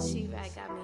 She right got me.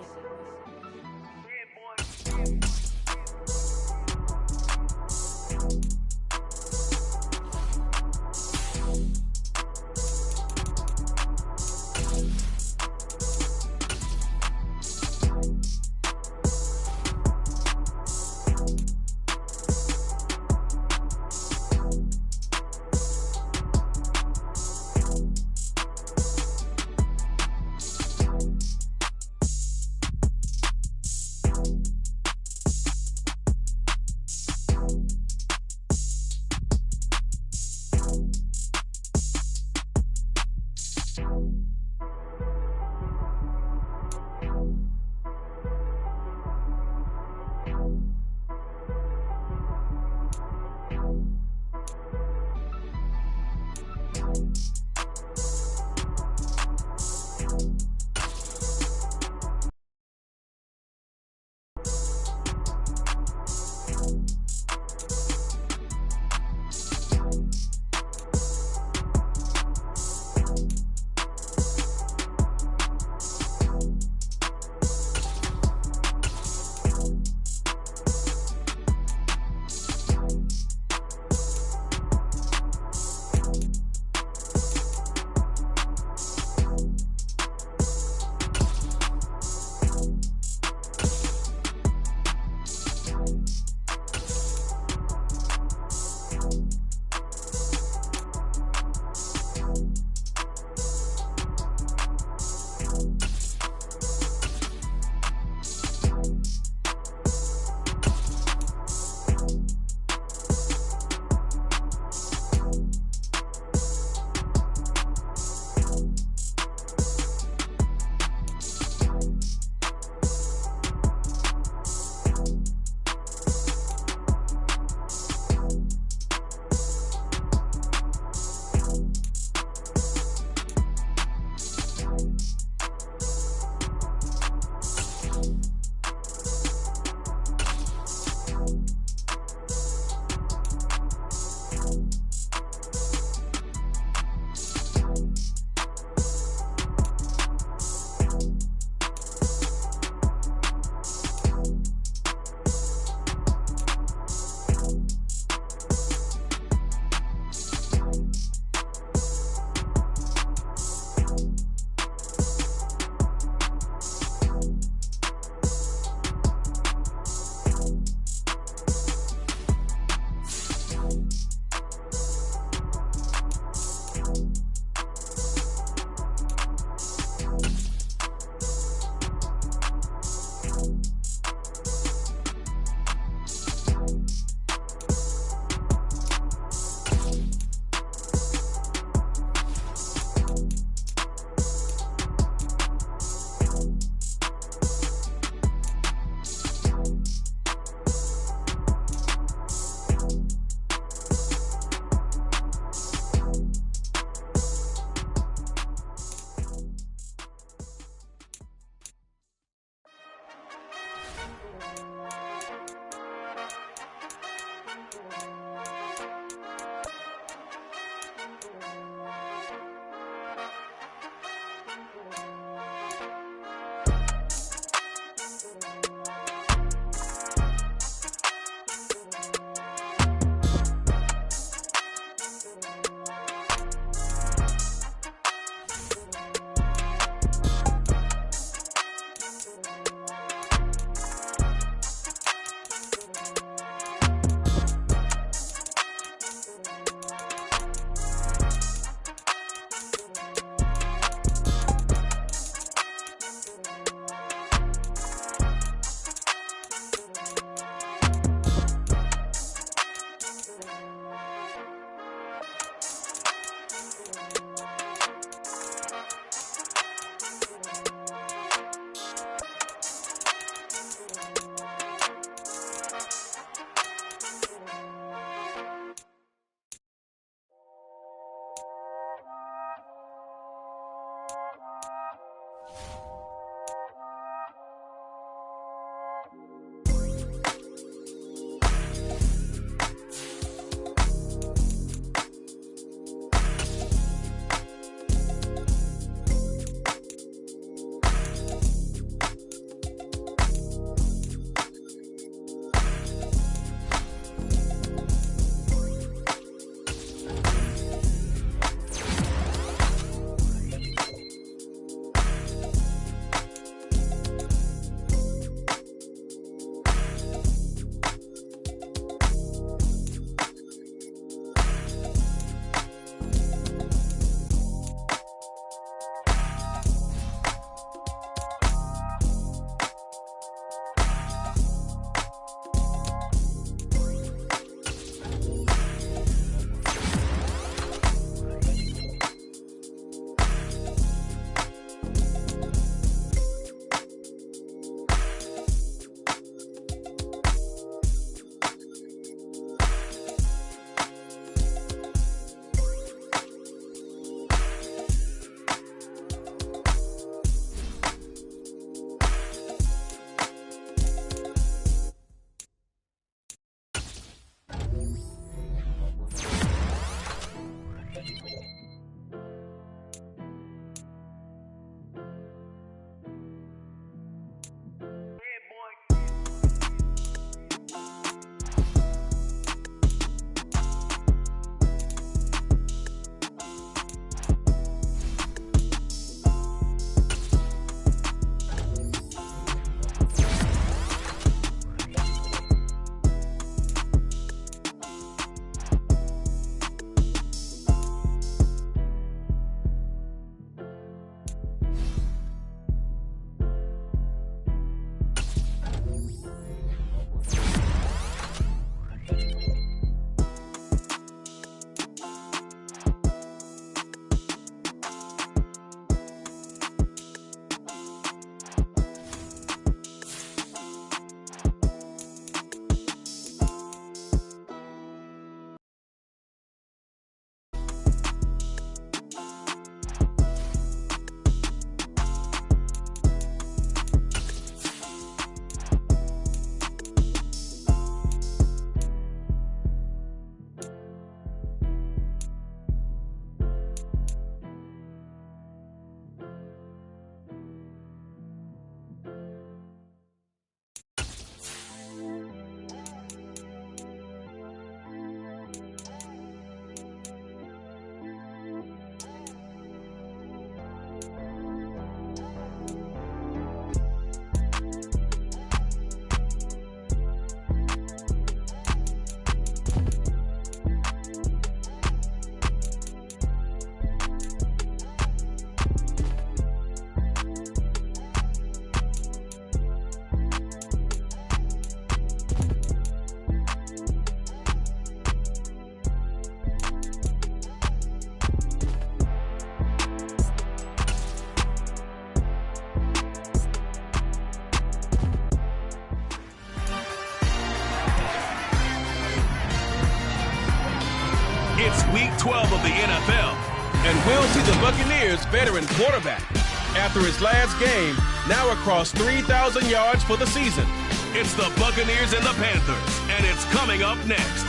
12 of the NFL. And we'll see the Buccaneers veteran quarterback, after his last game, now across 3,000 yards for the season. It's the Buccaneers and the Panthers, and it's coming up next.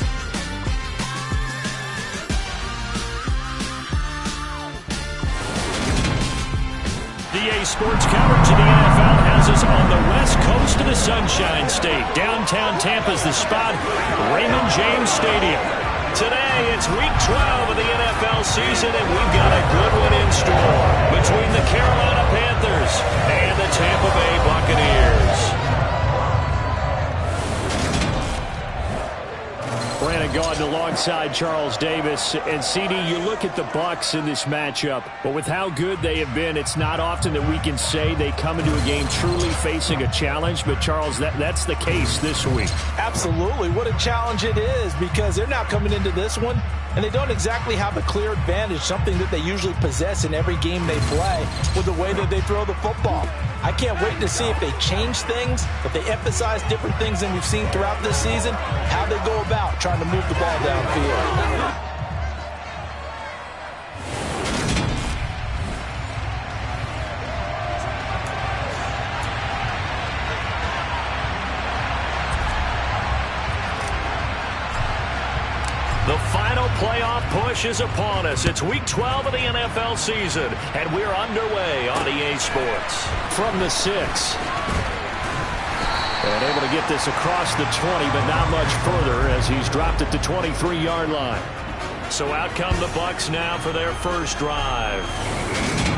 DA Sports coverage of the NFL has us on the west coast of the Sunshine State. Downtown Tampa's the spot, Raymond James Stadium. Today, it's Week 12 of the NFL season, and we've got a good one in store between the Carolina Panthers and the Tampa Bay Buccaneers. Brandon Gaudin alongside Charles Davis. And CD, you look at the Bucs in this matchup, but with how good they have been, it's not often that we can say they come into a game truly facing a challenge. But Charles, that's the case this week. Absolutely. What a challenge it is, because they're now coming into this one and they don't exactly have a clear advantage, something that they usually possess in every game they play with the way that they throw the football. I can't wait to see if they change things, if they emphasize different things than we've seen throughout this season, how they go about trying to move the ball downfield. The final playoff push is upon us. It's Week 12 of the NFL season, and we're underway on EA Sports. From the 6. And able to get this across the 20, but not much further as he's dropped at the 23-yard line. So out come the Bucs now for their first drive.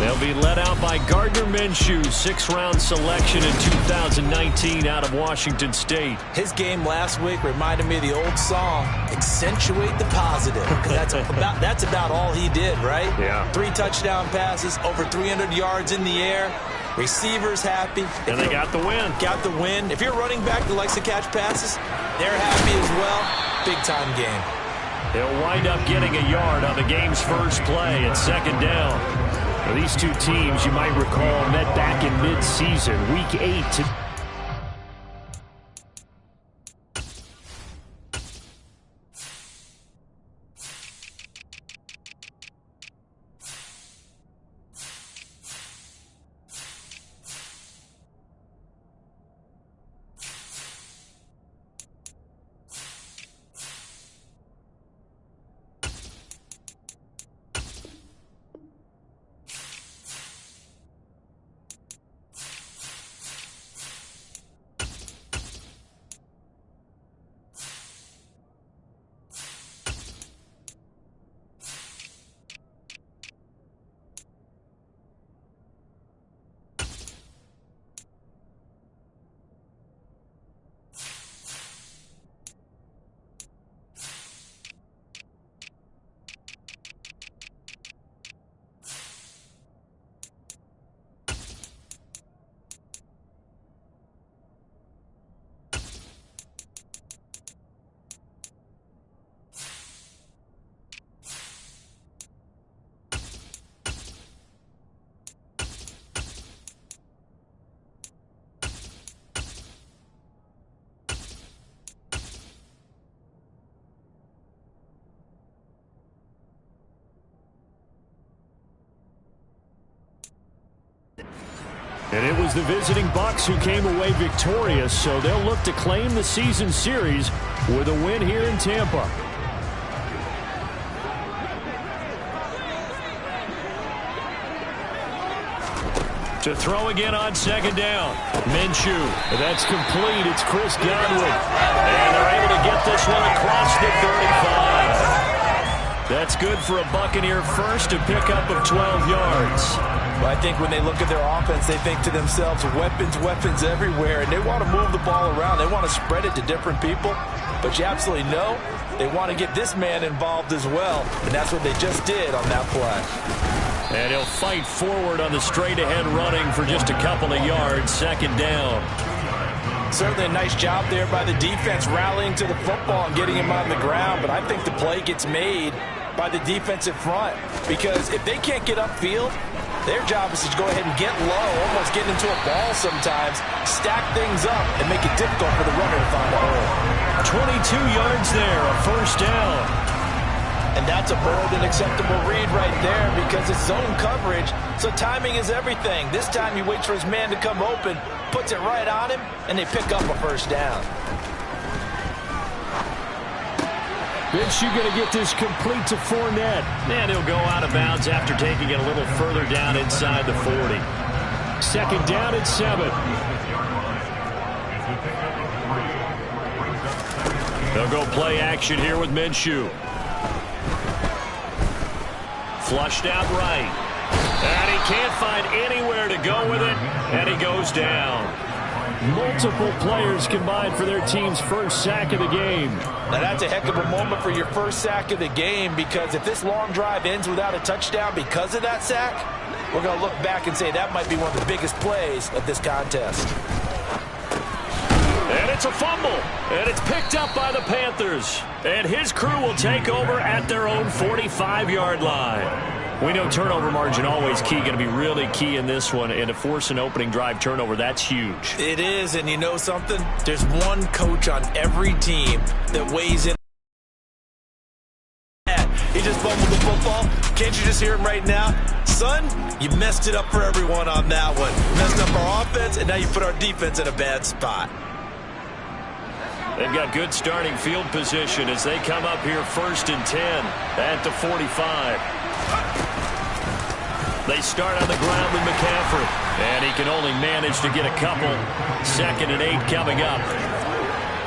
They'll be led out by Gardner Minshew, 6th-round selection in 2019 out of Washington State. His game last week reminded me of the old song, Accentuate the Positive. Because that's about all he did, right? Yeah. 3 touchdown passes, over 300 yards in the air. Receivers happy. And they got the win. Got the win. If you're a running back that likes to catch passes, they're happy as well. Big-time game. They'll wind up getting a yard on the game's first play at 2nd down. Now, these two teams, you might recall, met back in mid-season, Week 8. And it was the visiting Bucs who came away victorious, so they'll look to claim the season series with a win here in Tampa. To throw again on 2nd down. Minshew. That's complete. It's Chris Godwin. And they're able to get this one across the 35. That's good for a Buccaneer first, a pickup of 12 yards. But I think when they look at their offense, they think to themselves, weapons everywhere, and they want to move the ball around. They want to spread it to different people. But you absolutely know they want to get this man involved as well, and that's what they just did on that play. And he'll fight forward on the straight-ahead running for just a couple of yards, 2nd down. Certainly a nice job there by the defense rallying to the football and getting him on the ground, but I think the play gets made by the defensive front, because if they can't get upfield, their job is to go ahead and get low, almost get into a ball sometimes, stack things up, and make it difficult for the runner to find a hole. 22 yards there, a 1st down. And that's a bold and acceptable read right there because it's zone coverage, so timing is everything. This time he waits for his man to come open, puts it right on him, and they pick up a first down. Minshew going to get this complete to Fournette. And he'll go out of bounds after taking it a little further down inside the 40. Second down and 7. They'll go play action here with Minshew. Flushed out right. And he can't find anywhere to go with it. And he goes down. Multiple players combined for their team's first sack of the game. Now that's a heck of a moment for your first sack of the game, because if this long drive ends without a touchdown because of that sack, we're going to look back and say that might be one of the biggest plays of this contest. And it's a fumble, and it's picked up by the Panthers. And his crew will take over at their own 45-yard line. We know turnover margin always key, going to be really key in this one. And to force an opening drive turnover, that's huge. It is, and you know something? There's one coach on every team that weighs in. He just fumbled the football. Can't you just hear him right now? Son, you messed it up for everyone on that one. Messed up our offense, and now you put our defense in a bad spot. They've got good starting field position as they come up here 1st and 10 at the 45. They start on the ground with McCaffrey, and he can only manage to get a couple. 2nd and 8 coming up.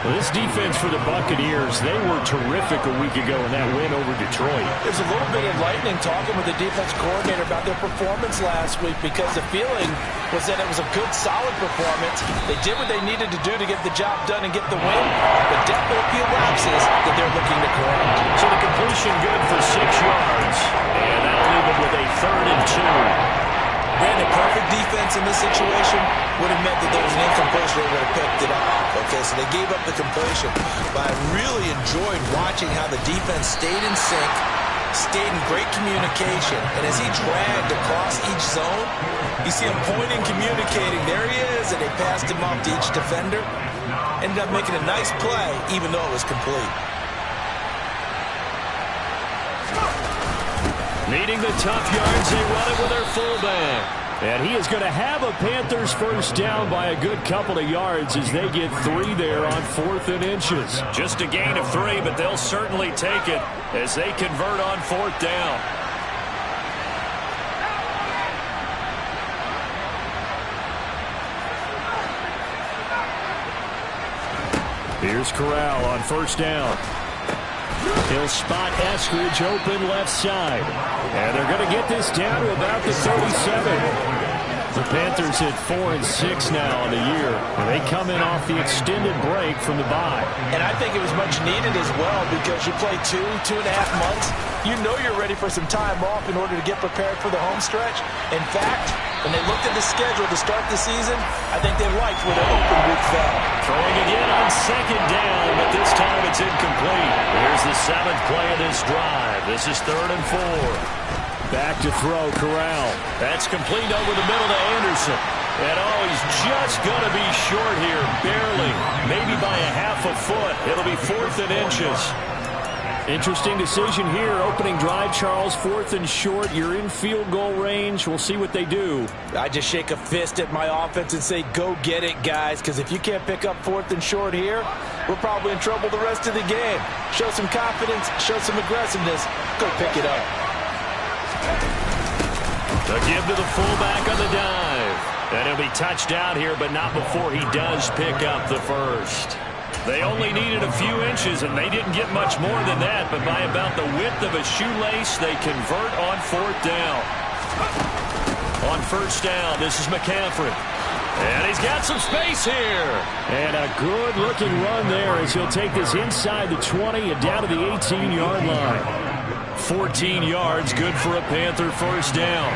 Well, this defense for the Buccaneers, they were terrific a week ago in that win over Detroit. There's a little bit of lightning talking with the defense coordinator about their performance last week, because the feeling was that it was a good, solid performance. They did what they needed to do to get the job done and get the win, but definitely a few lapses that they're looking to correct. So the completion good for 6 yards, and that'll leave them with a 3rd and 2. Brandon, perfect defense in this situation would have meant that there was an incompletion. They would have picked it up. Okay, so they gave up the completion. But I really enjoyed watching how the defense stayed in sync, stayed in great communication. And as he dragged across each zone, you see him pointing, communicating. There he is, and they passed him off to each defender. Ended up making a nice play, even though it was complete. Needing the tough yards, they run it with their fullback. And he is going to have a Panthers first down by a good couple of yards as they get 3 there on 4th and inches. Just a gain of 3, but they'll certainly take it as they convert on 4th down. Here's Corral on 1st down. He'll spot Eskridge open left side. And they're going to get this down to about the 37. The Panthers hit 4 and 6 now on the year. And they come in off the extended break from the bye. And I think it was much needed as well, because you play 2.5 months. You know you're ready for some time off in order to get prepared for the home stretch. In fact, when they looked at the schedule to start the season, I think they liked where their open week fell. Throwing again on 2nd down, but this time it's incomplete. Here's the 7th play of this drive. This is 3rd and 4. Back to throw, Corral. That's complete over the middle to Anderson. And he's just going to be short here, barely. Maybe by a half a foot. It'll be 4th and inches. Interesting decision here. Opening drive, Charles, 4th and short. You're in field goal range. We'll see what they do. I just shake a fist at my offense and say, go get it, guys, because if you can't pick up 4th and short here, we're probably in trouble the rest of the game. Show some confidence, show some aggressiveness, go pick it up. The give to the fullback on the dive. And he'll be touched down here, but not before he does pick up the first. They only needed a few inches, and they didn't get much more than that, but by about the width of a shoelace, they convert on 4th down. On 1st down, this is McCaffrey. And he's got some space here. And a good-looking run there as he'll take this inside the 20 and down to the 18-yard line. 14 yards, good for a Panther first down.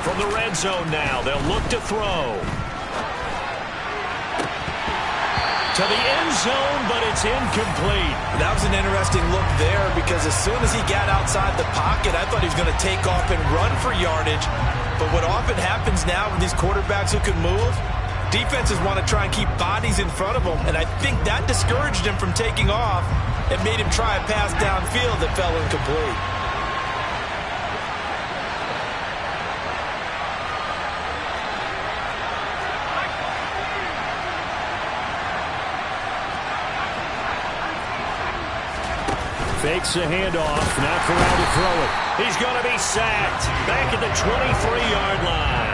From the red zone now, they'll look to throw. To the end zone, but it's incomplete. That was an interesting look there, because as soon as he got outside the pocket, I thought he was going to take off and run for yardage. But what often happens now with these quarterbacks who can move, Defenses want to try and keep bodies in front of him, and I think that discouraged him from taking off and made him try a pass downfield that fell incomplete. Fakes the handoff. Now Corral to throw it. He's going to be sacked. Back at the 23-yard line.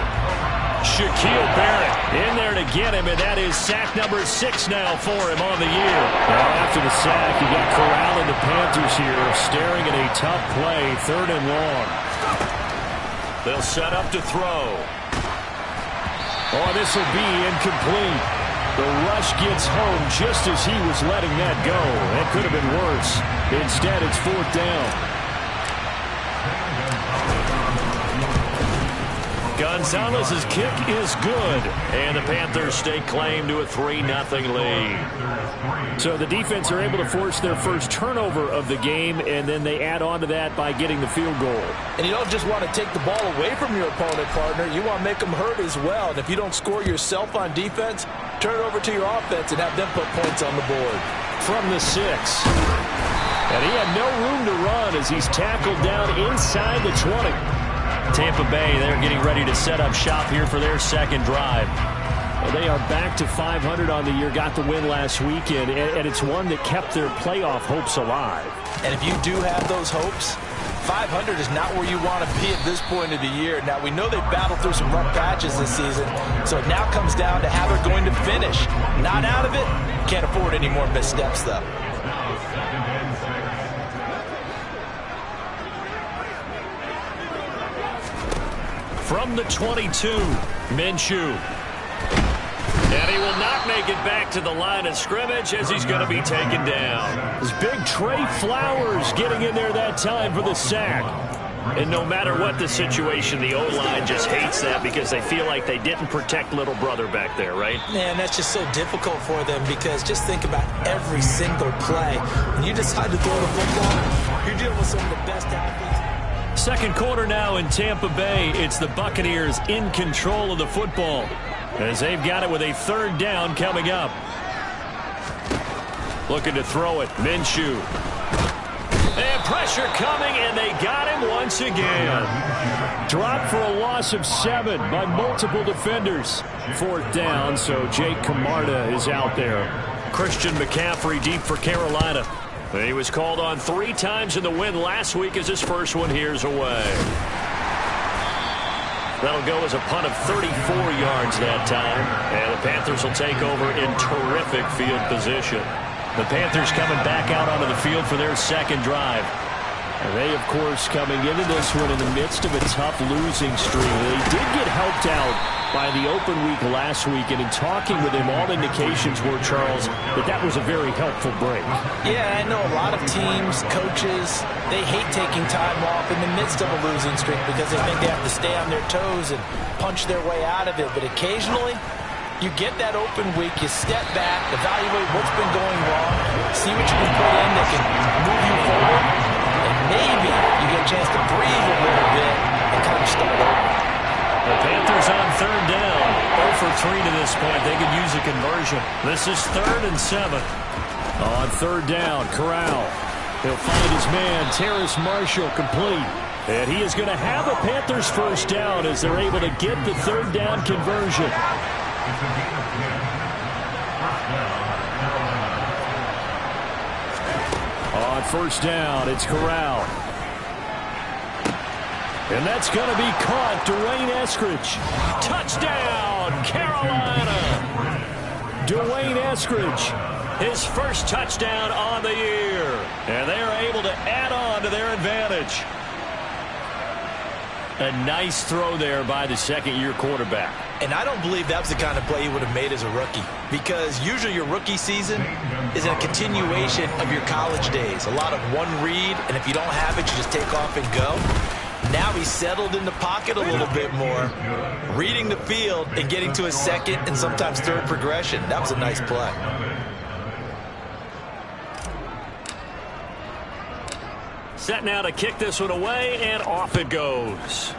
Shaquille Barrett in there to get him, and that is sack number 6 now for him on the year. Now after the sack, you got Corral and the Panthers here staring at a tough play, 3rd and long. They'll set up to throw. Oh, this will be incomplete. The rush gets home just as he was letting that go. That could have been worse. Instead, it's 4th down. Gonzalez's kick is good, and the Panthers stake claim to a 3-0 lead. So the defense are able to force their first turnover of the game, and then they add on to that by getting the field goal. And you don't just want to take the ball away from your opponent, partner. You want to make them hurt as well. And if you don't score yourself on defense, turn it over to your offense and have them put points on the board. From the 6. And he had no room to run as he's tackled down inside the 20. Tampa Bay, they're getting ready to set up shop here for their second drive. Well, they are back to 500 on the year, got the win last weekend, and it's one that kept their playoff hopes alive. And if you do have those hopes, 500 is not where you want to be at this point of the year. Now, we know they've battled through some rough patches this season, so it now comes down to how they're going to finish. Not out of it, can't afford any more missteps, though. From the 22, Minshew. And he will not make it back to the line of scrimmage as he's going to be taken down. This big Trey Flowers getting in there that time for the sack. And no matter what the situation, the O-line just hates that because they feel like they didn't protect little brother back there, right? Man, that's just so difficult for them because just think about every single play. When you decide to throw the football, you're dealing with some of the best athletes. Second quarter now in Tampa Bay. It's the Buccaneers in control of the football as they've got it with a 3rd down coming up. Looking to throw it. Minshew. And pressure coming, and they got him once again. Dropped for a loss of 7 by multiple defenders. 4th down, so Jake Camarda is out there. Christian McCaffrey deep for Carolina. He was called on 3 times in the win last week as his first one here's away. That'll go as a punt of 34 yards that time. And the Panthers will take over in terrific field position. The Panthers coming back out onto the field for their second drive. And they, of course, coming into this one in the midst of a tough losing streak. They did get helped out by the open week last week, and in talking with him, all indications were, Charles, that was a very helpful break. Yeah, I know a lot of teams, coaches, they hate taking time off in the midst of a losing streak because they think they have to stay on their toes and punch their way out of it. But occasionally, you get that open week, you step back, evaluate what's been going wrong, see what you can put in that can move you forward, and maybe you get a chance to breathe a little bit and kind of start over. The Panthers on 3rd down. 0 for 3 to this point. They could use a conversion. This is 3rd and 7. On 3rd down, Corral. He'll find his man, Terrace Marshall, complete. And he is going to have a Panthers first down as they're able to get the 3rd down conversion. On 1st down, it's Corral. And that's going to be caught. Dwayne Eskridge. Touchdown, Carolina. Dwayne Eskridge, his first touchdown on the year. And they're able to add on to their advantage. A nice throw there by the second-year quarterback. And I don't believe that was the kind of play he would have made as a rookie, because usually your rookie season is a continuation of your college days. A lot of one read, and if you don't have it, you just take off and go. Now he's settled in the pocket a little bit more, reading the field and getting to his second and sometimes third progression. That was a nice play. Set now to kick this one away, and off it goes.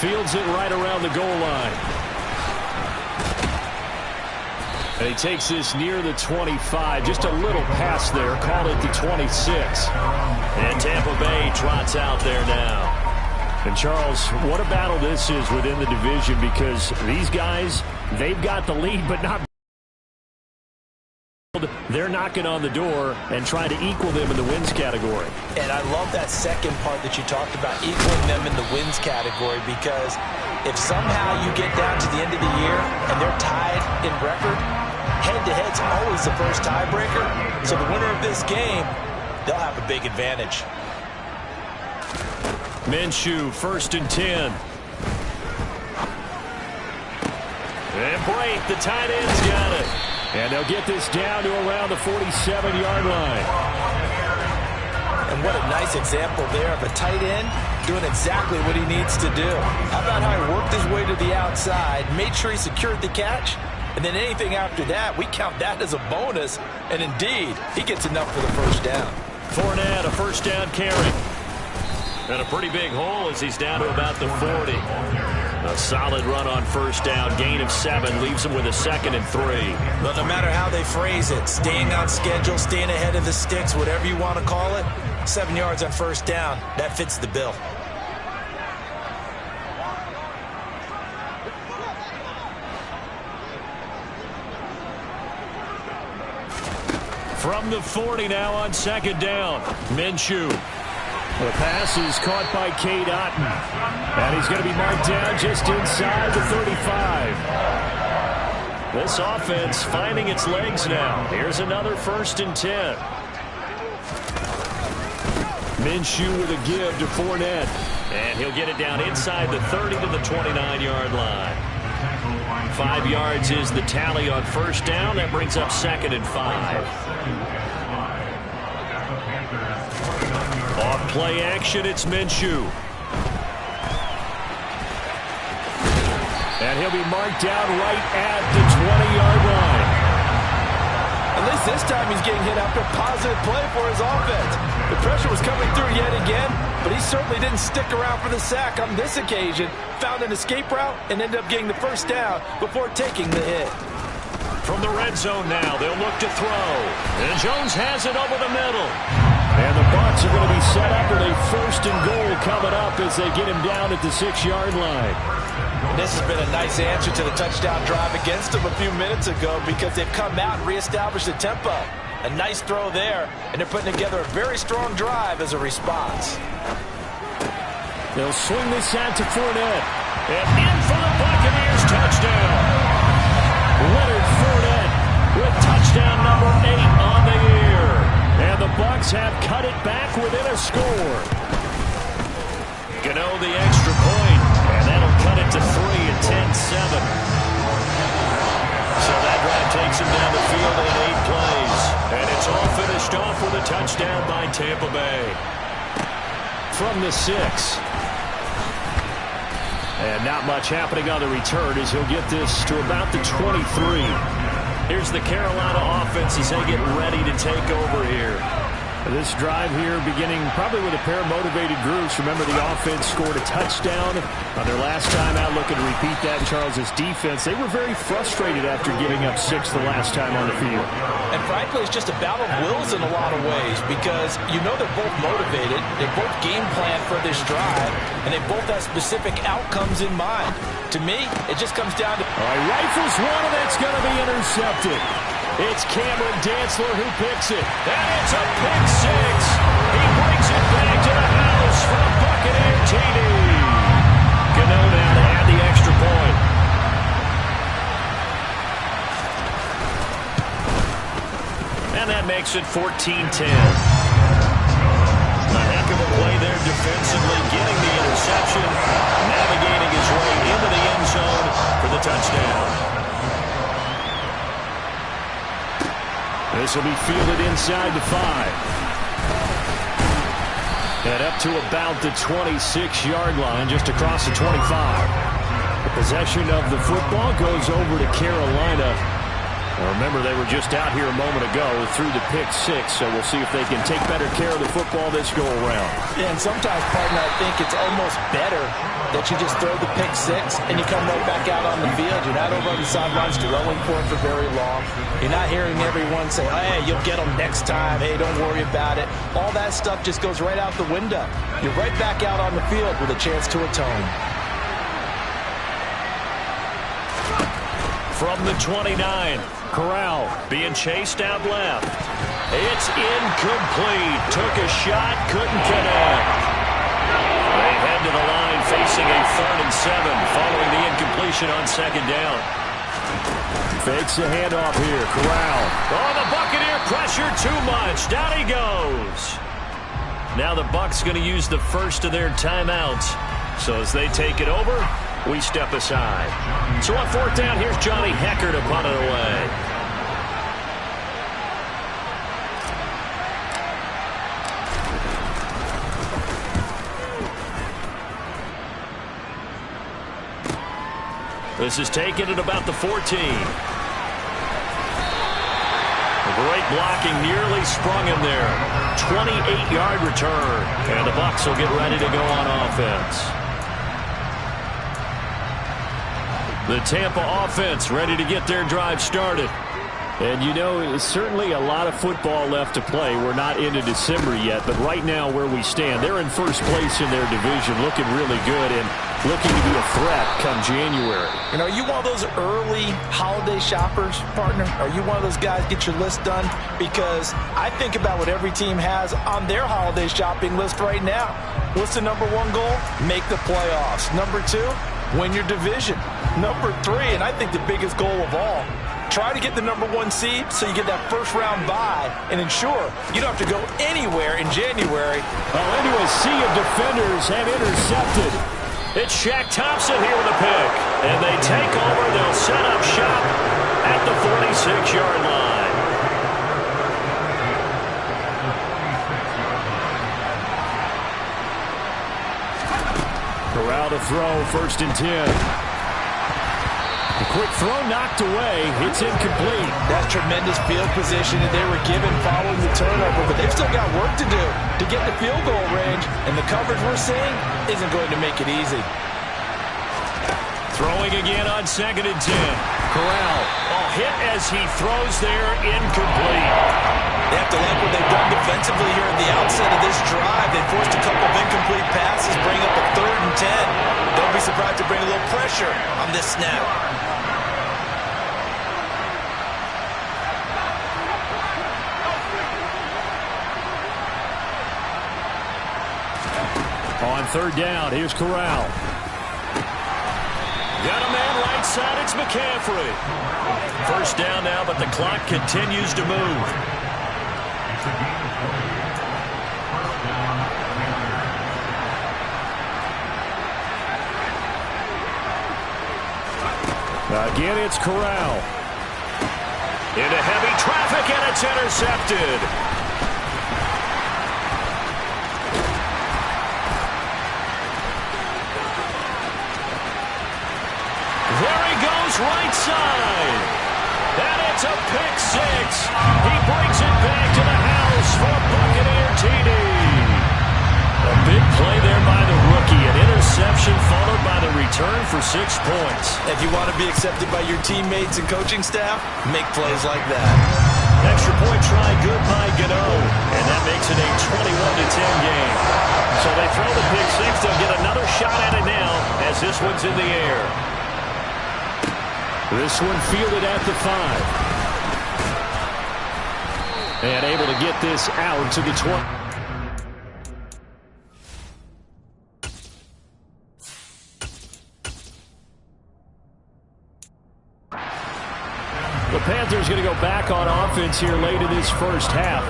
Fields it right around the goal line. And he takes this near the 25. Just a little pass there. Called it the 26. And Tampa Bay trots out there now. And, Charles, what a battle this is within the division, because these guys, they've got the lead, but not. They're knocking on the door and trying to equal them in the wins category. And I love that second part that you talked about, equaling them in the wins category, because if somehow you get down to the end of the year and they're tied in record, head-to-head's always the first tiebreaker. So the winner of this game, they'll have a big advantage. Minshew, 1st and 10. And Brate, the tight end's got it. And they'll get this down to around the 47-yard line. And what a nice example there of a tight end doing exactly what he needs to do. How about how he worked his way to the outside, made sure he secured the catch, and then anything after that, we count that as a bonus. And indeed, he gets enough for the first down. Fournette, a first down carry. And a pretty big hole as he's down to about the 40. A solid run on first down. Gain of 7 leaves him with a 2nd and 3. But no matter how they phrase it, staying on schedule, staying ahead of the sticks, whatever you want to call it, 7 yards on first down, that fits the bill. From the 40 now on 2nd down. Minshew. The pass is caught by Cade Otton. And he's going to be marked down just inside the 35. This offense finding its legs now. Here's another 1st and 10. Minshew with a give to Fournette. And he'll get it down inside the 30 to the 29-yard line. 5 yards is the tally on first down. That brings up 2nd and 5. Off play action, it's Minshew. And he'll be marked down right at the 20-yard line. At least this time he's getting hit after a positive play for his offense. The pressure was coming through yet again, but he certainly didn't stick around for the sack on this occasion. Found an escape route and ended up getting the first down before taking the hit. From the red zone now, they'll look to throw. And Jones has it over the middle. And the Bucs are going to be set up with a 1st and goal coming up as they get him down at the 6-yard line. This has been a nice answer to the touchdown drive against them a few minutes ago, because they've come out and reestablished the tempo. A nice throw there, and they're putting together a very strong drive as a response. They'll swing this out to Fournette. And in for the Buccaneers touchdown. Leonard Fournette with touchdown number 8 on the year. And the Bucs have cut it back within a score. Gano the extra point, and that'll cut it to 3 at 10-7. So that drive takes him down the field in 8 plays. And it's all finished off with a touchdown by Tampa Bay. From the 6. And not much happening on the return as he'll get this to about the 23. Here's the Carolina offense as they get ready to take over here. This drive here beginning probably with a pair of motivated groups. Remember, the offense scored a touchdown on their last time out. Looking to repeat that in Charles's defense. They were very frustrated after giving up 6 the last time on the field. And frankly, it's just a battle of wills in a lot of ways, because you know they're both motivated. They both game plan for this drive, and they both have specific outcomes in mind. To me, it just comes down to... All right, rifles one, and that's going to be intercepted. It's Cameron Dantzler who picks it. And it's a pick 6. He brings it back to the house for a Buccaneer TD. Gano now to add the extra point. And that makes it 14-10. A heck of a play there defensively, getting the interception, navigating his way into the end zone for the touchdown. This will be fielded inside the 5. And up to about the 26-yard line, just across the 25. The possession of the football goes over to Carolina. Remember, they were just out here a moment ago through the pick six, so we'll see if they can take better care of the football this go-around. Yeah, and sometimes, partner, I think it's almost better that you just throw the pick six and you come right back out on the field. You're not over on the sidelines throwing for it for very long. You're not hearing everyone say, hey, you'll get them next time. Hey, don't worry about it. All that stuff just goes right out the window. You're right back out on the field with a chance to atone. From the 29, Corral being chased out left. It's incomplete. Took a shot, couldn't connect. They head to the line facing a 3rd and 7 following the incompletion on 2nd down. Fakes a handoff here. Corral. Oh, the Buccaneer pressure too much. Down he goes. Now the Bucs going to use the first of their timeouts. So as they take it over, we step aside. So on 4th down, here's Johnny Hecker to punt it away. This is taken at about the 14. Great blocking, nearly sprung him there. 28-yard return. And the Bucs will get ready to go on offense. The Tampa offense ready to get their drive started. And, you know, certainly a lot of football left to play. We're not into December yet, but right now where we stand, they're in first place in their division, looking really good and looking to be a threat come January. And are you one of those early holiday shoppers, partner? Are you one of those guys get your list done? Because I think about what every team has on their holiday shopping list right now. What's the number 1 goal? Make the playoffs. Number 2, win your division. Number 3, and I think the biggest goal of all, try to get the number 1 seed so you get that first-round bye and ensure you don't have to go anywhere in January. Oh, into a sea of defenders have intercepted. It's Shaq Thompson here with a pick. And they take over. They'll set up shop at the 46-yard line. Corral to throw, 1st and 10. A quick throw knocked away. It's incomplete. That's tremendous field position that they were given following the turnover, but they've still got work to do to get the field goal range, and the coverage we're seeing isn't going to make it easy. Throwing again on 2nd and 10. Corral. Hit as he throws there, incomplete. They have to like what they've done defensively here at the outset of this drive. They forced a couple of incomplete passes, bring up a 3rd and 10. Don't be surprised to bring a little pressure on this snap. On 3rd down, here's Corral. Got a man right side, it's McCaffrey. 1st down now, but the clock continues to move. Again, it's Corral. Into heavy traffic, and it's intercepted. There he goes, right side. And it's a pick 6. He brings it back to the house for a Buccaneer TD. A big play there by the rookie. An interception followed by the return for 6 points. If you want to be accepted by your teammates and coaching staff, make plays like that. Extra point try good by Gano. And that makes it a 21-10 game. So they throw the pick 6. They'll get another shot at it now as this one's in the air. This one fielded at the 5. And able to get this out to the 20. The Panthers going to go back on offense here late in this first half.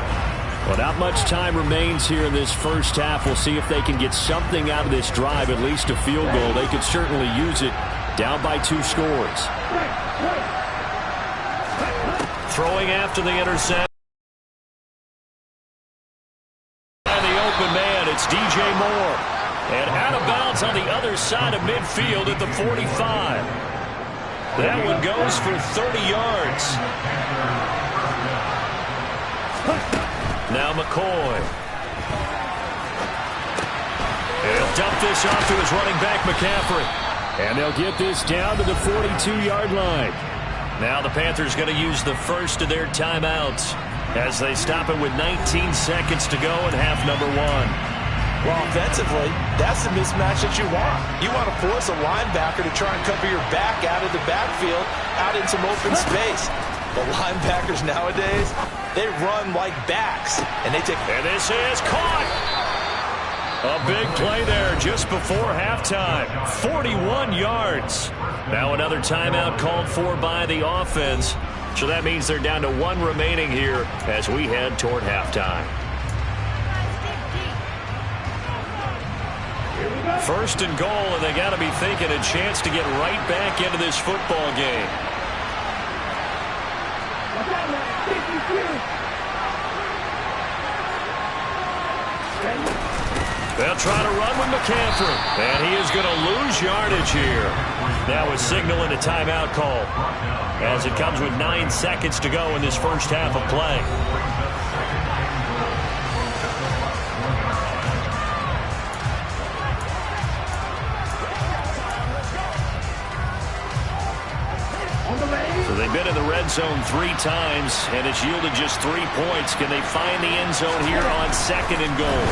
Well, not much time remains here in this first half. We'll see if they can get something out of this drive, at least a field goal. They could certainly use it down by 2 scores. Throwing after the interception. And the open man, it's DJ Moore. And out of bounds on the other side of midfield at the 45. That one goes for 30 yards. Now McCoy. He'll dump this off to his running back, McCaffrey. And they'll get this down to the 42-yard line. Now the Panthers going to use the first of their timeouts as they stop it with 19 seconds to go in half number 1. Well, offensively, that's the mismatch that you want. You want to force a linebacker to try and cover your back out of the backfield, out in some open space. The linebackers nowadays, they run like backs, and they take... And this is caught. A big play there just before halftime. 41 yards. Now another timeout called for by the offense. So that means they're down to 1 remaining here as we head toward halftime. First and goal, and they got to be thinking a chance to get right back into this football game. They'll try to run with McCaffrey, and he is going to lose yardage here. Now is signaling a timeout call as it comes with 9 seconds to go in this first half of play. So they've been in the red zone 3 times, and it's yielded just 3 points. Can they find the end zone here on second and goal?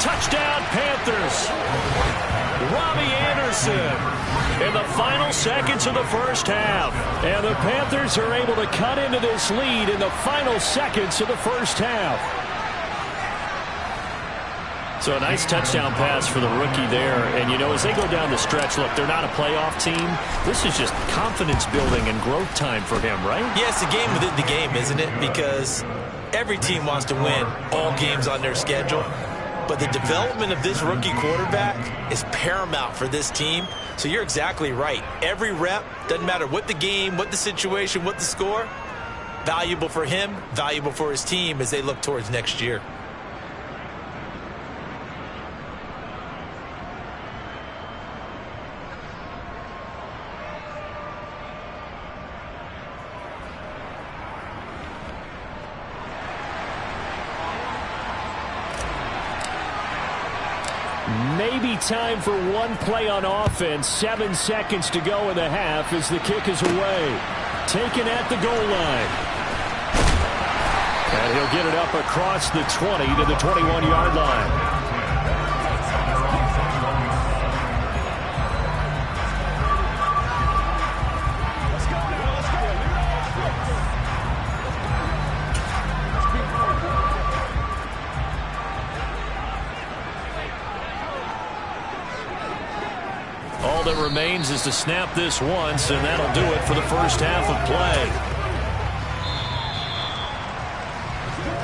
Touchdown, Panthers. Robbie Anderson in the final seconds of the first half. And the Panthers are able to cut into this lead in the final seconds of the first half. So a nice touchdown pass for the rookie there. And, you know, as they go down the stretch, look, they're not a playoff team. This is just confidence building and growth time for him, right? Yeah, it's a game within the game, isn't it? Because every team wants to win all games on their schedule. But the development of this rookie quarterback is paramount for this team. So you're exactly right. Every rep, doesn't matter what the game, what the situation, what the score, valuable for him, valuable for his team as they look towards next year. Maybe time for one play on offense. 7 seconds to go in the half as the kick is away. Taken at the goal line. And he'll get it up across the 20 to the 21-yard line. All that remains is to snap this once, and that'll do it for the first half of play.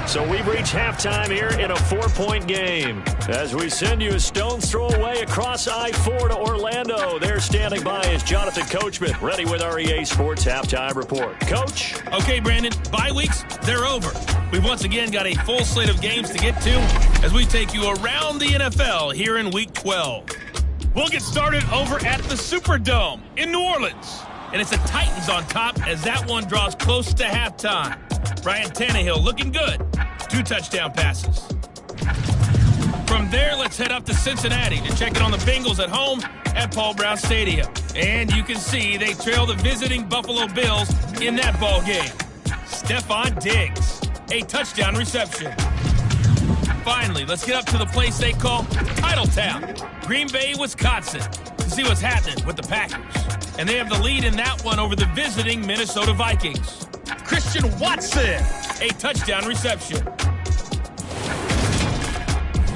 So we've reached halftime here in a 4-point game. As we send you a stone's throw away across I-4 to Orlando. There standing by is Jonathan Coachman, ready with our EA Sports Halftime Report. Coach? Okay, Brandon, bye weeks, they're over. We've once again got a full slate of games to get to as we take you around the NFL here in Week 12. We'll get started over at the Superdome in New Orleans. And it's the Titans on top as that one draws close to halftime. Ryan Tannehill looking good. 2 touchdown passes. From there, let's head up to Cincinnati to check in on the Bengals at home at Paul Brown Stadium. And you can see they trail the visiting Buffalo Bills in that ball game. Stephon Diggs, a touchdown reception. Finally, let's get up to the place they call Titletown, Green Bay, Wisconsin, to see what's happening with the Packers. And they have the lead in that one over the visiting Minnesota Vikings. Christian Watson, a touchdown reception.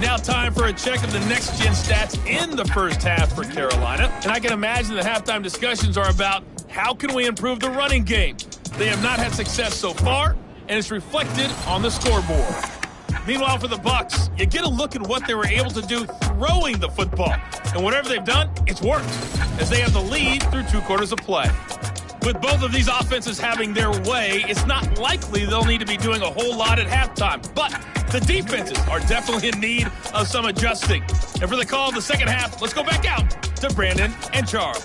Now time for a check of the next-gen stats in the first half for Carolina. And I can imagine the halftime discussions are about how can we improve the running game. They have not had success so far, and it's reflected on the scoreboard. Meanwhile, for the Bucs, you get a look at what they were able to do throwing the football. And whatever they've done, it's worked, as they have the lead through 2 quarters of play. With both of these offenses having their way, it's not likely they'll need to be doing a whole lot at halftime. But the defenses are definitely in need of some adjusting. And for the call of the second half, let's go back out to Brandon and Charles.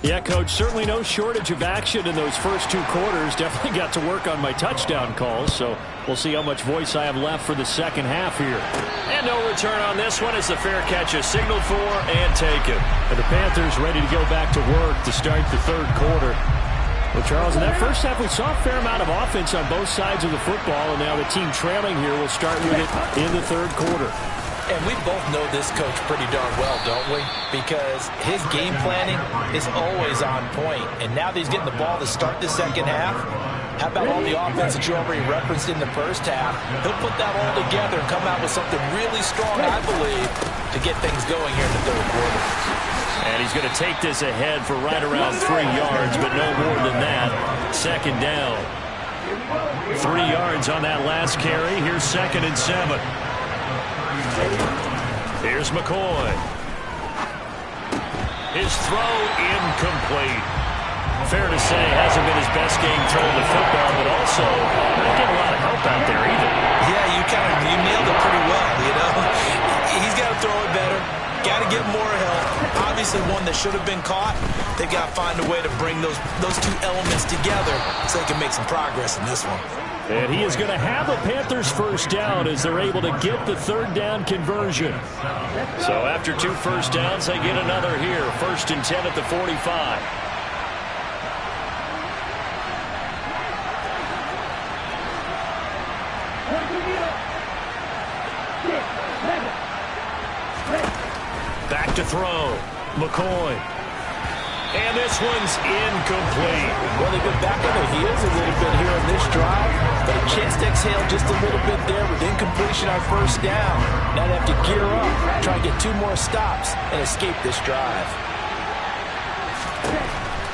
Yeah, Coach, certainly no shortage of action in those first 2 quarters. Definitely got to work on my touchdown calls, so we'll see how much voice I have left for the second half here. And no return on this one as the fair catch is signaled for and taken. And the Panthers ready to go back to work to start the third quarter. Well, Charles, in that first half, we saw a fair amount of offense on both sides of the football, and now the team trailing here will start with it in the third quarter. And we both know this coach pretty darn well, don't we? Because his game planning is always on point. And now that he's getting the ball to start the second half, how about all the offense that you already referenced in the first half? He'll put that all together and come out with something really strong, I believe, to get things going here in the third quarter. And he's going to take this ahead for right around 3 yards, but no more than that. Second down. 3 yards on that last carry. Here's 2nd and 7. Here's McCoy. His throw incomplete. Fair to say, hasn't been his best game throwing the football, but also not getting a lot of help out there either. Yeah, you nailed it pretty well, you know. He's got to throw it better. Got to get more help. Obviously one that should have been caught. They got to find a way to bring those 2 elements together so they can make some progress in this one. And he is going to have a Panthers first down as they're able to get the third down conversion. So after 2 first downs, they get another here. 1st and 10 at the 45. Back to throw. McCoy. And this one's incomplete. Well, they've been back on their heels a little bit here on this drive, but a chance to exhale just a little bit there with incompletion on first down. Now they have to gear up, try and get 2 more stops, and escape this drive.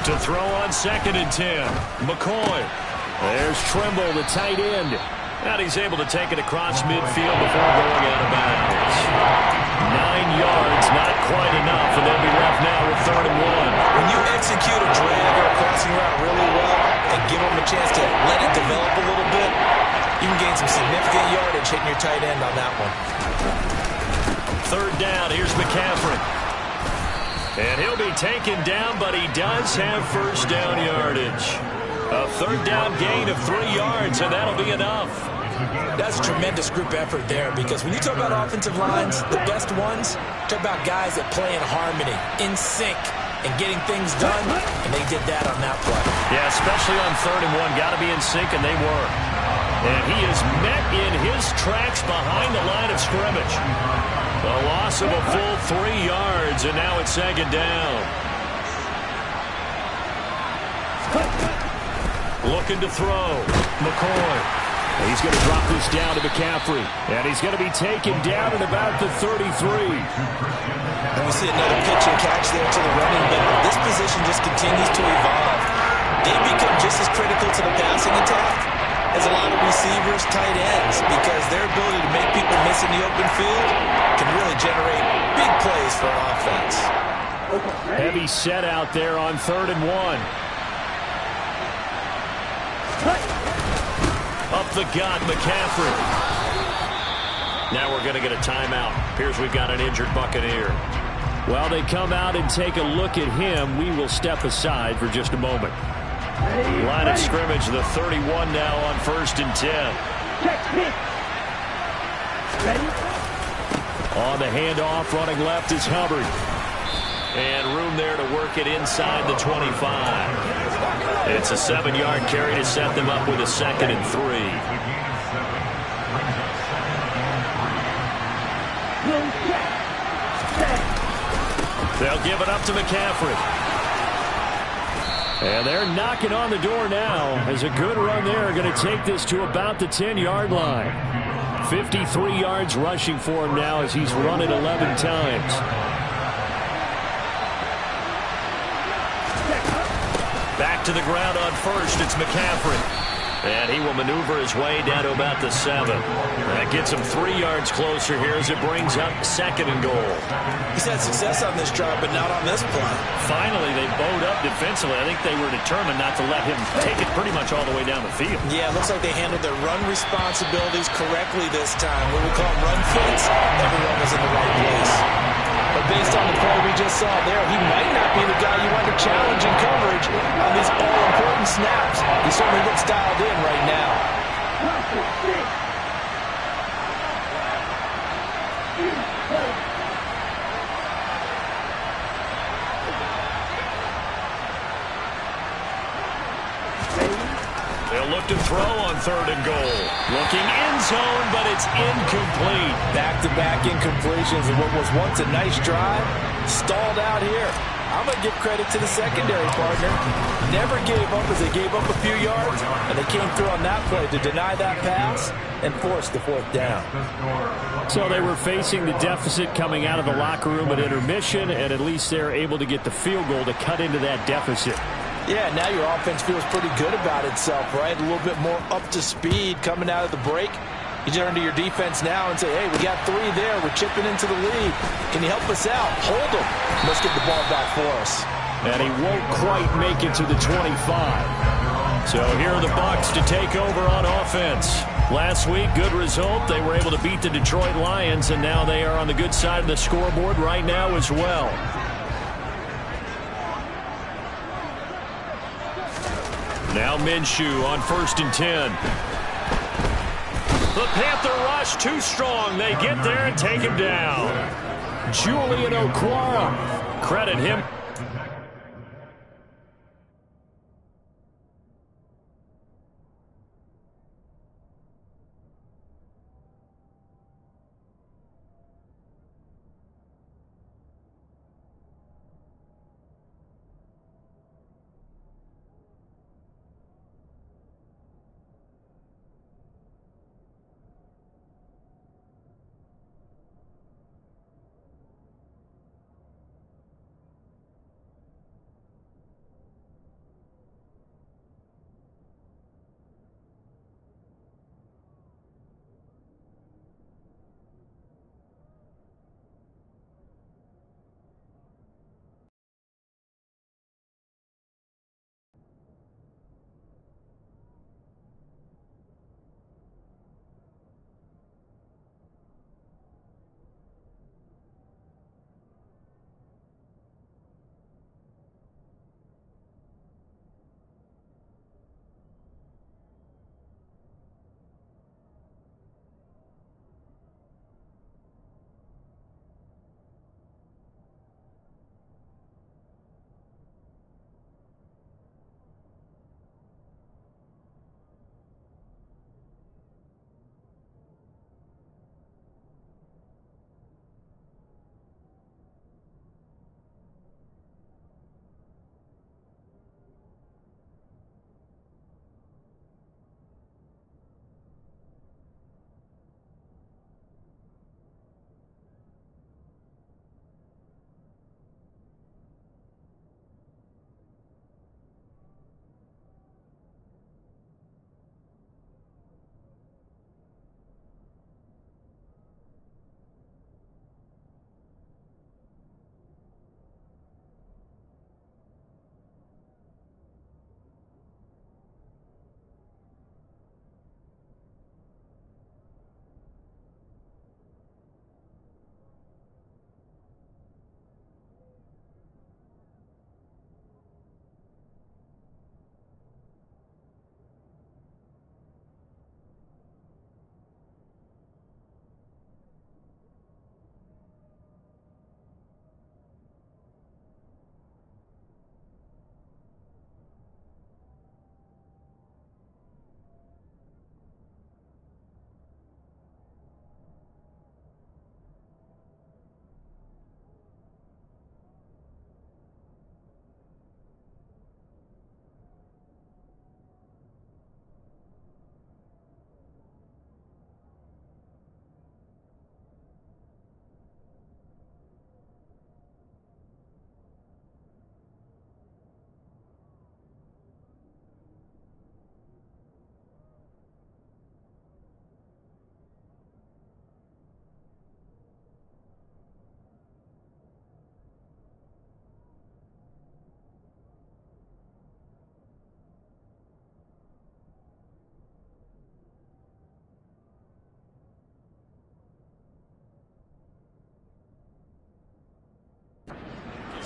To throw on 2nd and 10. McCoy. There's Trimble, the tight end. And he's able to take it across midfield before going out of bounds. 9 yards, not quite enough, and they'll be left now with 3rd and 1. When you execute a drag or a crossing route really well and give them a chance to let it develop a little bit, you can gain some significant yardage hitting your tight end on that one. 3rd down, here's McCaffrey. And he'll be taken down, but he does have first down yardage. A 3rd down gain of 3 yards, and that'll be enough. That's a tremendous group effort there, because when you talk about offensive lines, the best ones, talk about guys that play in harmony, in sync, and getting things done, and they did that on that play. Yeah, especially on 3rd and 1. Got to be in sync, and they were. And he is met in his tracks behind the line of scrimmage. A loss of a full 3 yards, and now it's 2nd down. Looking to throw. McCoy. He's going to drop this down to McCaffrey. And he's going to be taken down at about the 33. And we see another pitch and catch there to the running back. This position just continues to evolve. They become just as critical to the passing attack as a lot of receivers, tight ends, because their ability to make people miss in the open field can really generate big plays for an offense. Heavy set out there on 3rd and 1. Up the gut, McCaffrey. Now we're going to get a timeout. Appears we've got an injured Buccaneer. While they come out and take a look at him, we will step aside for just a moment. Line of scrimmage, the 31 now on 1st and 10. On the handoff, running left is Hubbard. And room there to work it inside the 25. It's a 7-yard carry to set them up with a 2nd and 3. They'll give it up to McCaffrey. And they're knocking on the door now as a good run there. Going to take this to about the 10-yard line. 53 yards rushing for him now as he's run it 11 times. Back to the ground on 1st. It's McCaffrey. And he will maneuver his way down to about the 7. That gets him 3 yards closer here as it brings up 2nd and goal. He's had success on this drive, but not on this play. Finally, they bowed up defensively. I think they were determined not to let him take it pretty much all the way down the field. Yeah, it looks like they handled their run responsibilities correctly this time. What we call run fits, everyone was in the right place. But based on the play we just saw there, he might not be the guy you want to challenge in coverage on these all-important snaps. He certainly looks dialed in right now. They'll look to throw on 3rd and goal. Looking end zone, but it's incomplete. Back-to-back incompletions of what was once a nice drive. Stalled out here. I'm going to give credit to the secondary partner. Never gave up as they gave up a few yards, and they came through on that play to deny that pass and force the 4th down. So they were facing the deficit coming out of the locker room at intermission, and at least they're able to get the field goal to cut into that deficit. Yeah, now your offense feels pretty good about itself, right? A little bit more up to speed coming out of the break. You turn to your defense now and say, hey, we got 3 there. We're chipping into the lead. Can you help us out? Hold them. Let's get the ball back for us. And he won't quite make it to the 25. So here are the Bucs to take over on offense. Last week, good result. They were able to beat the Detroit Lions, and now they are on the good side of the scoreboard right now as well. Now Minshew on 1st and 10. The Panther rush too strong. They get there and take him down. Julian Okwara. Credit him.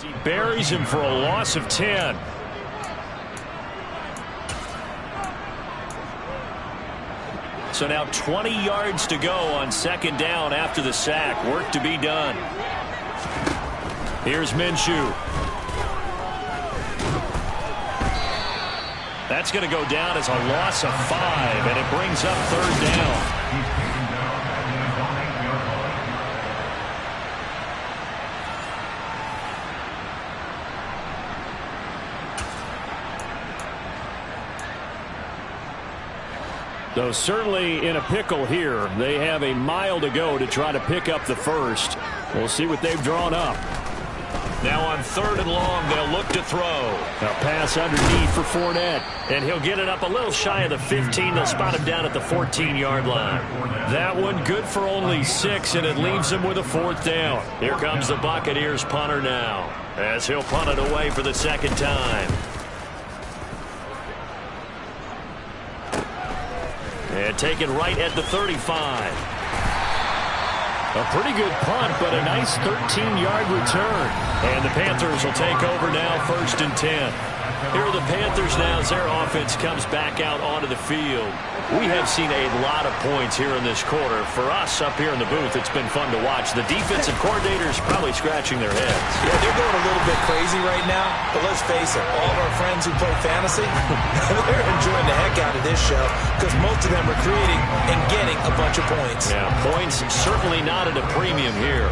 He buries him for a loss of 10. So now 20 yards to go on second down after the sack. Work to be done. Here's Minshew. That's going to go down as a loss of 5, and it brings up third down. So certainly in a pickle here. They have a mile to go to try to pick up the first. We'll see what they've drawn up. Now on third and long, they'll look to throw. A pass underneath for Fournette. And he'll get it up a little shy of the 15. They'll spot him down at the 14-yard line. That one good for only 6, and it leaves him with a fourth down. Here comes the Buccaneers punter now, as he'll punt it away for the second time. And taken right at the 35. A pretty good punt, but a nice 13-yard return. And the Panthers will take over now, 1st and 10. Here are the Panthers now as their offense comes back out onto the field. We have seen a lot of points here in this quarter. For us up here in the booth, it's been fun to watch. The defensive coordinators probably scratching their heads. Yeah, they're going a little bit crazy right now. But let's face it, all of our friends who play fantasy, they're enjoying the heck out of this show because most of them are creating and getting a bunch of points. Yeah, points certainly not at a premium here.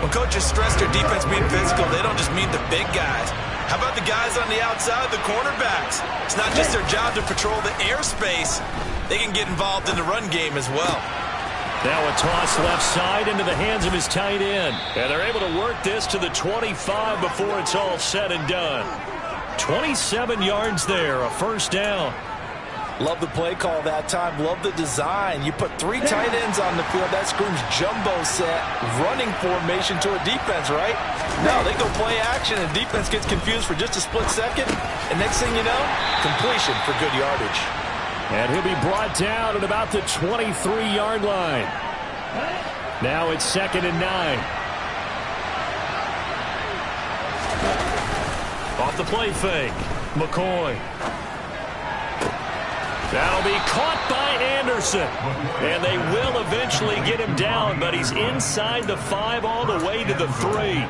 When coaches stress their defense being physical, they don't just mean the big guys. How about the guys on the outside, the cornerbacks? It's not just their job to patrol the airspace. They can get involved in the run game as well. Now a toss left side into the hands of his tight end. And they're able to work this to the 25 before it's all said and done. 27 yards there, a first down. Love the play call that time. Love the design. You put 3 tight ends on the field. That screams jumbo set, running formation to a defense, right? No, they go play action, and defense gets confused for just a split second. And next thing you know, completion for good yardage. And he'll be brought down at about the 23-yard line. Now it's 2nd and 9. Off the play fake. McCoy. That'll be caught by Anderson. And they will eventually get him down, but he's inside the 5 all the way to the 3.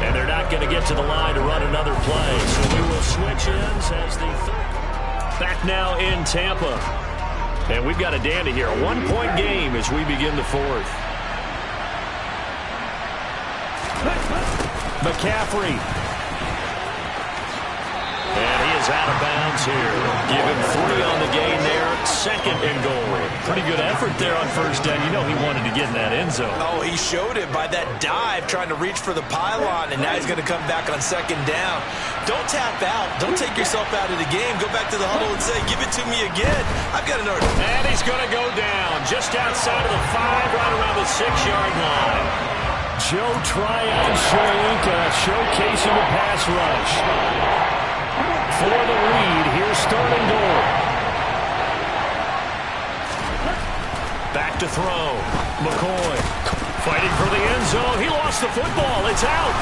And they're not going to get to the line to run another play. So we will switch ends as the third. Back now in Tampa. And we've got a dandy here. A 1-point game as we begin the 4th. McCaffrey. And he is out of bounds here. Give him 3 on the gain there. 2nd and goal. Pretty good effort there on first down. You know he wanted to get in that end zone. Oh, he showed it by that dive, trying to reach for the pylon, and now he's going to come back on 2nd down. Don't tap out. Don't take yourself out of the game. Go back to the huddle and say, give it to me again. I've got an order. And he's going to go down just outside of the 5, right around the 6-yard line. Joe Tryon showcasing the pass rush. For the lead, here's 3rd and goal. Back to throw. McCoy fighting for the end zone. He lost the football. It's out.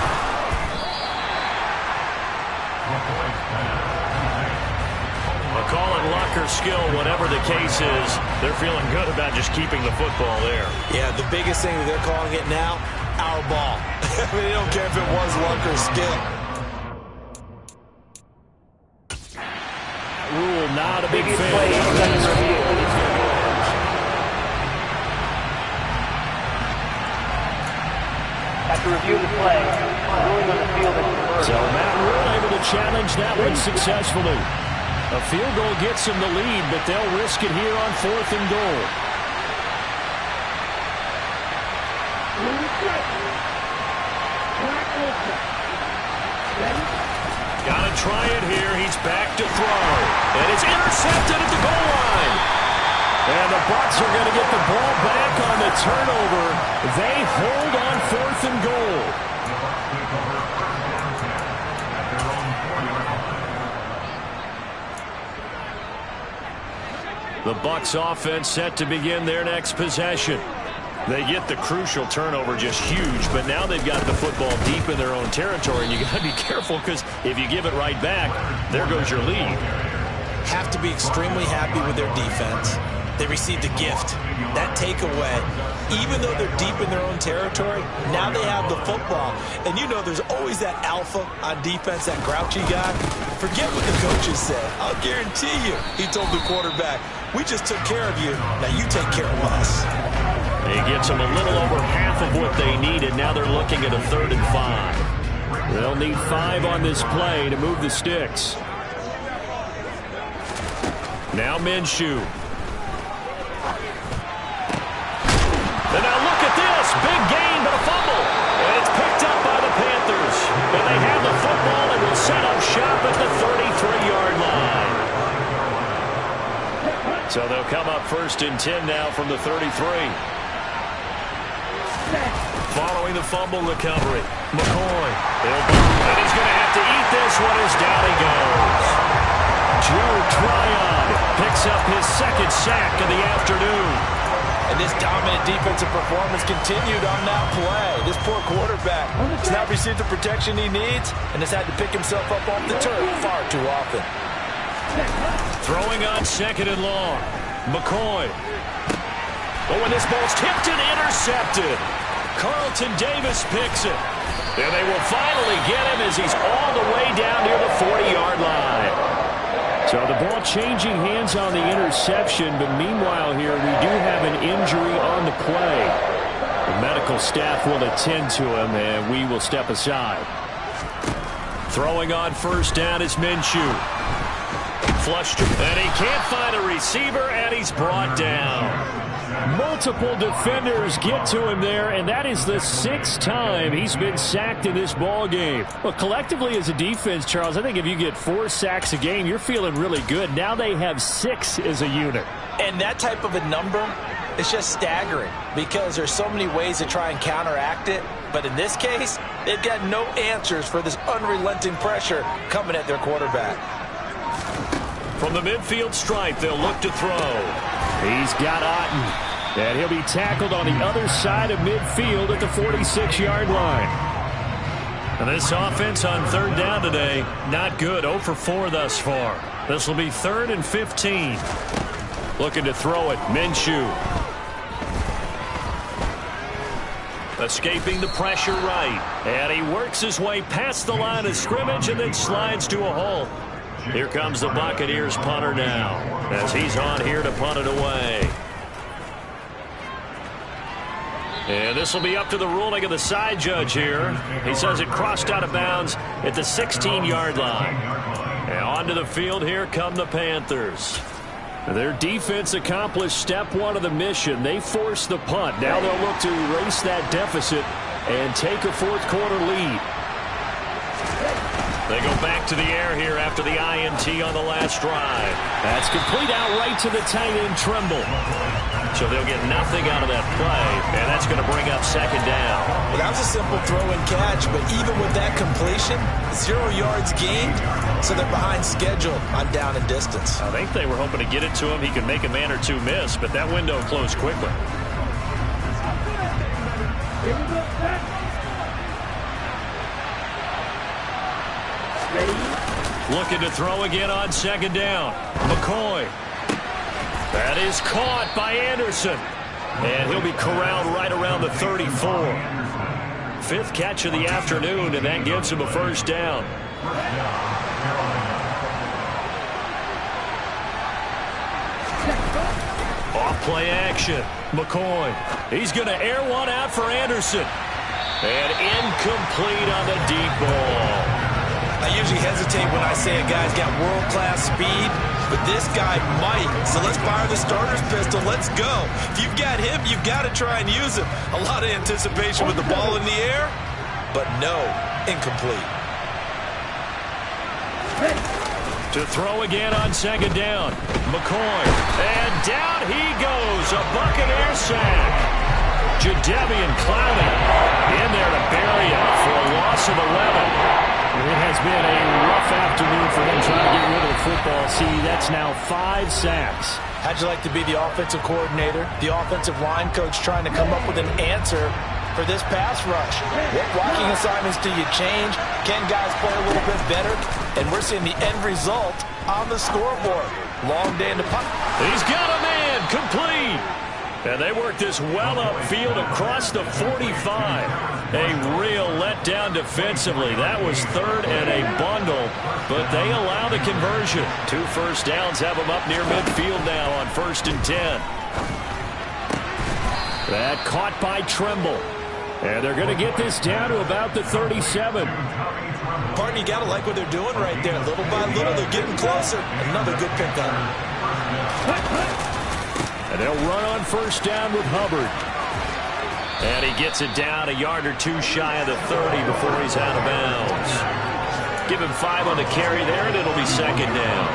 A call it luck or skill, whatever the case is. They're feeling good about just keeping the football there. Yeah, the biggest thing that they're calling it now, our ball. I mean, they don't care if it was luck or skill. Rhule not a big fan. After review the play, ruling on the field is reversed. So Matt Rhule able to challenge that one successfully. A field goal gets him the lead, but they'll risk it here on 4th and goal. Gotta try it here. He's back to throw. And it's intercepted at the goal line. And the Bucs are going to get the ball back on the turnover. They hold on 4th and goal. The Bucs offense set to begin their next possession. They get the crucial turnover, just huge, but now they've got the football deep in their own territory, and you got to be careful because if you give it right back, there goes your lead. Have to be extremely happy with their defense. They received a gift. That takeaway, even though they're deep in their own territory, now they have the football. And you know there's always that alpha on defense, that grouchy guy. Forget what the coaches said. I'll guarantee you, he told the quarterback, we just took care of you. Now you take care of us. He gets them a little over half of what they needed. Now they're looking at a 3rd and 5. They'll need 5 on this play to move the sticks. Now Minshew. And now look at this. Big gain, but a fumble. And it's picked up by the Panthers. And they have the football and will set up shop at the 33-yard line. So they'll come up 1st and 10 now from the 33. Following the fumble recovery, McCoy. And he's going to have to eat this one as down he goes. Joe Tryon picks up his 2nd sack of the afternoon. And this dominant defensive performance continued on that play. This poor quarterback has not received the protection he needs and has had to pick himself up off the turf far too often. Throwing on 2nd and long. McCoy. Oh, and this ball's tipped and intercepted. Carlton Davis picks it. And they will finally get him as he's all the way down near the 40-yard line. So the ball changing hands on the interception, but meanwhile here we do have an injury on the play. The medical staff will attend to him, and we will step aside. Throwing on 1st down is Minshew. Flushed, and he can't find a receiver, and he's brought down. Multiple defenders get to him there, and that is the 6th time he's been sacked in this ball game. Well, collectively as a defense, Charles, I think if you get 4 sacks a game, you're feeling really good. Now they have 6 as a unit. And that type of a number is just staggering because there's so many ways to try and counteract it. But in this case, they've got no answers for this unrelenting pressure coming at their quarterback. From the midfield stripe, they'll look to throw. He's got Otten. And he'll be tackled on the other side of midfield at the 46-yard line. And this offense on 3rd down today, not good. 0 for 4 thus far. This will be 3rd and 15. Looking to throw it, Minshew. Escaping the pressure right. And he works his way past the line of scrimmage and then slides to a halt. Here comes the Buccaneers punter now as he's on here to punt it away. And this will be up to the ruling of the side judge here. He says it crossed out of bounds at the 16-yard line. And onto the field here come the Panthers. Their defense accomplished step 1 of the mission. They forced the punt. Now they'll look to erase that deficit and take a 4th quarter lead. They go back to the air here after the INT on the last drive. That's complete out right to the tight end, Trimble. So they'll get nothing out of that play, and that's going to bring up 2nd down. Well, that was a simple throw and catch, but even with that completion, 0 yards gained, so they're behind schedule on down and distance. I think they were hoping to get it to him. He could make a man or two miss, but that window closed quickly. Looking to throw again on 2nd down. McCoy. That is caught by Anderson. And he'll be corralled right around the 34. 5th catch of the afternoon, and that gives him a 1st down. Off play action. McCoy. He's going to air one out for Anderson. And incomplete on the deep ball. I usually hesitate when I say a guy's got world-class speed, but this guy might. So let's fire the starter's pistol. Let's go. If you've got him, you've got to try and use him. A lot of anticipation with the ball in the air, but no, incomplete. To throw again on 2nd down. McCoy. And down he goes. A Buccaneer sack. Jadeveon Clowney in there to bury it for a loss of 11. It has been a rough afternoon for him trying to get rid of the football. See, that's now 5 sacks. How'd you like to be the offensive coordinator, the offensive line coach trying to come up with an answer for this pass rush? What blocking assignments do you change? Can guys play a little bit better? And we're seeing the end result on the scoreboard. Long day in the punt. He's got a man complete. And they work this well upfield across the 45. A real letdown defensively. That was third and a bundle, but they allow the conversion. 2 first downs have them up near midfield now on 1st and 10. That caught by Tremble. And they're going to get this down to about the 37. Partner, you got to like what they're doing right there. Little by little, they're getting closer. Another good pickup. And they'll run on 1st down with Hubbard. And he gets it down a yard or 2 shy of the 30 before he's out of bounds. Give him 5 on the carry there, and it'll be 2nd down.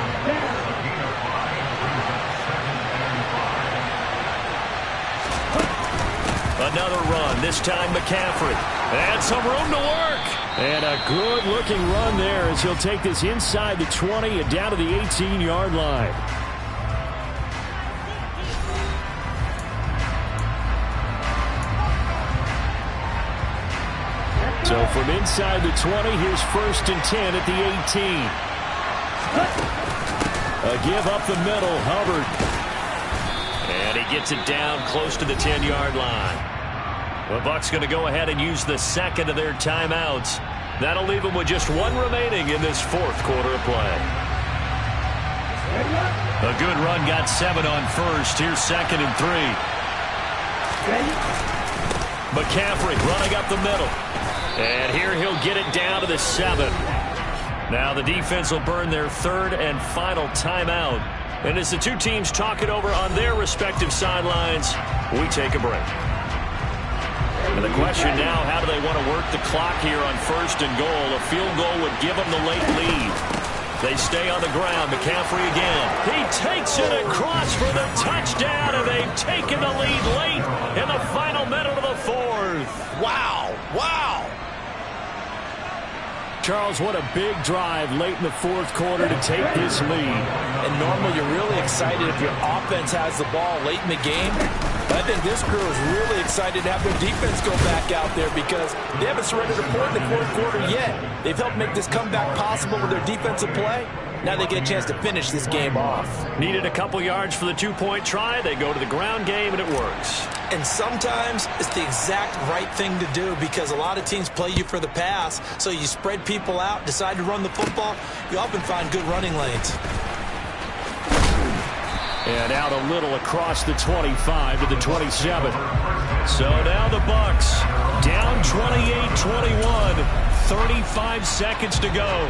Another run, this time McCaffrey. And some room to work. And a good-looking run there as he'll take this inside the 20 and down to the 18-yard line. So from inside the 20, here's 1st and 10 at the 18. A give up the middle, Hubbard. And he gets it down close to the 10-yard line. The Bucs going to go ahead and use the 2nd of their timeouts. That'll leave them with just 1 remaining in this 4th quarter of play. A good run got 7 on 1st. Here's 2nd and 3. McCaffrey running up the middle. And here he'll get it down to the 7. Now the defense will burn their 3rd and final timeout. And as the two teams talk it over on their respective sidelines, we take a break. And the question now, how do they want to work the clock here on 1st and goal? A field goal would give them the late lead. They stay on the ground. McCaffrey again. He takes it across for the touchdown, and they've taken the lead late in the final minute of the 4th. Wow. Wow. Charles, what a big drive late in the 4th quarter to take this lead. And normally you're really excited if your offense has the ball late in the game. But I think this crew is really excited to have their defense go back out there because they haven't surrendered a point in the 4th quarter yet. They've helped make this comeback possible with their defensive play. Now they get a chance to finish this game off. Needed a couple yards for the 2-point try. They go to the ground game, and it works. And sometimes it's the exact right thing to do because a lot of teams play you for the pass. So you spread people out, decide to run the football. You often find good running lanes. And out a little across the 25 to the 27. So now the Bucs down 28-21. 35 seconds to go.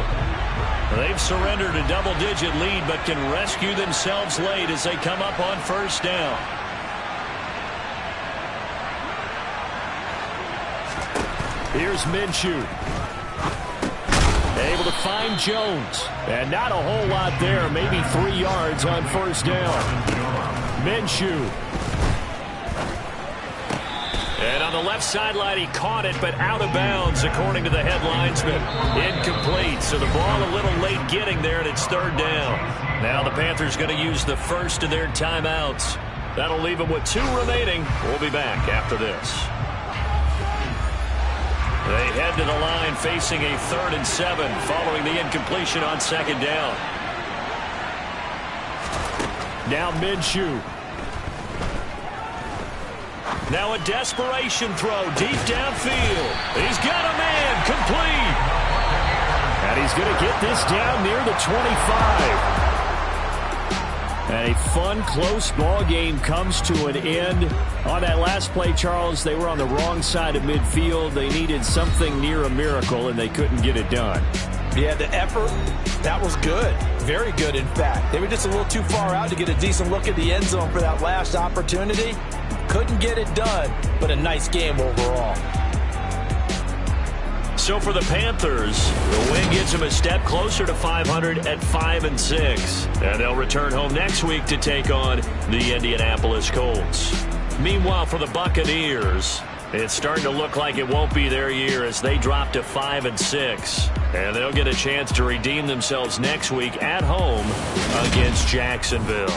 They've surrendered a double-digit lead, but can rescue themselves late as they come up on 1st down. Here's Minshew. Able to find Jones. And not a whole lot there, maybe 3 yards on 1st down. Minshew. And on the left sideline, he caught it, but out of bounds, according to the head linesman. Incomplete, so the ball a little late getting there, and it's 3rd down. Now the Panthers going to use the 1st of their timeouts. That'll leave them with 2 remaining. We'll be back after this. They head to the line facing a 3rd and 7 following the incompletion on 2nd down. Now Minshew. Now a desperation throw deep downfield. He's got a man complete. And he's going to get this down near the 25. And a fun, close ball game comes to an end. On that last play, Charles, they were on the wrong side of midfield. They needed something near a miracle, and they couldn't get it done. Yeah, the effort, that was good. Very good, in fact. They were just a little too far out to get a decent look at the end zone for that last opportunity. Couldn't get it done, but a nice game overall. So for the Panthers, the win gets them a step closer to 500 at 5-6. And they'll return home next week to take on the Indianapolis Colts. Meanwhile, for the Buccaneers, it's starting to look like it won't be their year as they drop to 5-6. And they'll get a chance to redeem themselves next week at home against Jacksonville.